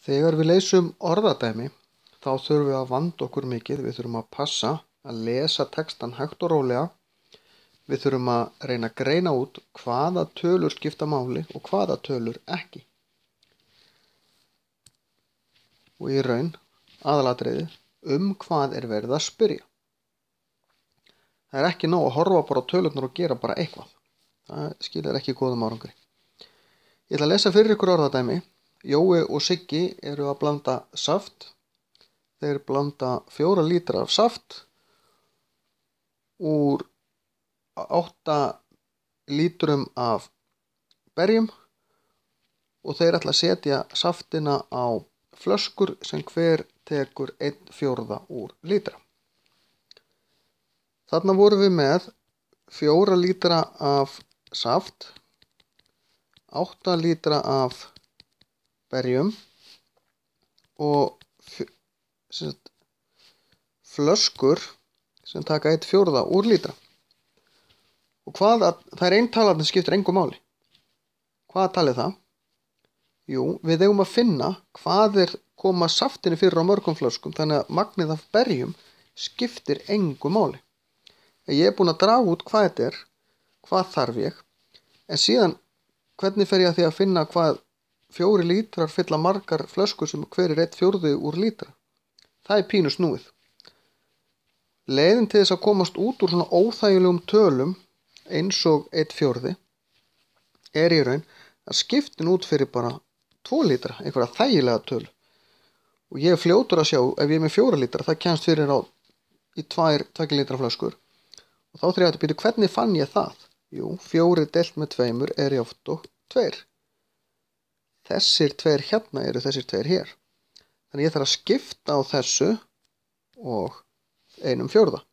Þegar við leysum orðadæmi þá þurfum við að vanda okkur mikið. Við þurfum að passa að lesa textan hægt og rólega. Við þurfum að reyna að greina út hvaða tölur skipta máli og hvaða tölur ekki. Og í raun aðalatriði hvað er verið að spyrja. Það er ekki nóg að horfa bara á tölurnar og gera bara eitthvað. Það skilar ekki góðum árangri. Ég ætla að lesa fyrir ykkur orðadæmi. Jói og Siggi eru að blanda saft. Þeir blanda 4 lítra af saft úr 8 lítrum af berjum og þeir ætla að setja saftina á flöskur sem hver tekur 1/4 úr lítra. Þarna vorum við með 4 lítra af saft, 8 lítra af berjum og flöskur sem taka 1/4 úr lítra. Og það er einn tala sem skiptir engu máli. Hvað talið það? Jú, við eigum að finna hvað er koma saftinu fyrir á mörgum flöskum, þannig að magnið af berjum skiptir engu máli. Ég er búinn að draga út hvað þetta er, hvað þarf ég, en síðan hvernig fer ég að því að finna hvað 4 lítrar fylla margar flöskur sem hver er 1/4 úr lítra. Það er pínu snúið. Leiðin til þess að komast út úr svona óþægilegum tölum eins og 1/4 er í raun að skiptin út fyrir bara 2 lítra, einhverja þægilega tölu. Og ég er fljótur að sjá, ef ég er með 4 lítra, það kemst fyrir í 2 lítra flöskur. Og þá þarf ég að byrja, hvernig fann ég það? Jú, 4 deilt með 2 er jáfnt og 2. Þessir 2 hérna eru þessir 2 hér. Þannig ég þarf að skipta á þessu og 1/4.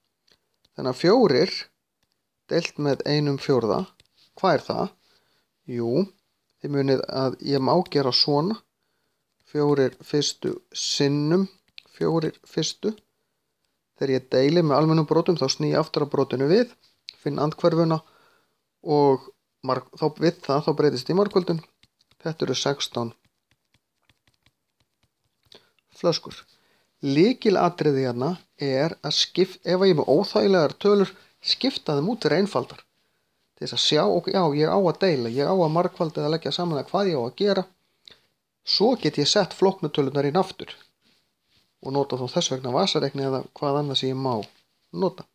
Þannig að 4 deilt með 1/4, hvað er það? Jú, þið munið að ég má gera svona. 4 fyrstu sinnum 4 fyrstu. Þegar ég deili með almennum brotum þá sný ég aftur á brotinu við, finn andhverfuna og við það þá breytist í margföldun. Þetta eru 16 flöskur. Lykilatriði hérna er að ef ég er með óþægilegar tölur, skipta þeim út fyrir einfaldar. Til þess að sjá, já, ég á að deila, ég á að margfalda eða leggja saman að hvað ég á að gera. Svo get ég sett flóknutölunar inn aftur og nota þá þess vegna vasareikni eða hvað annað sem ég má nota.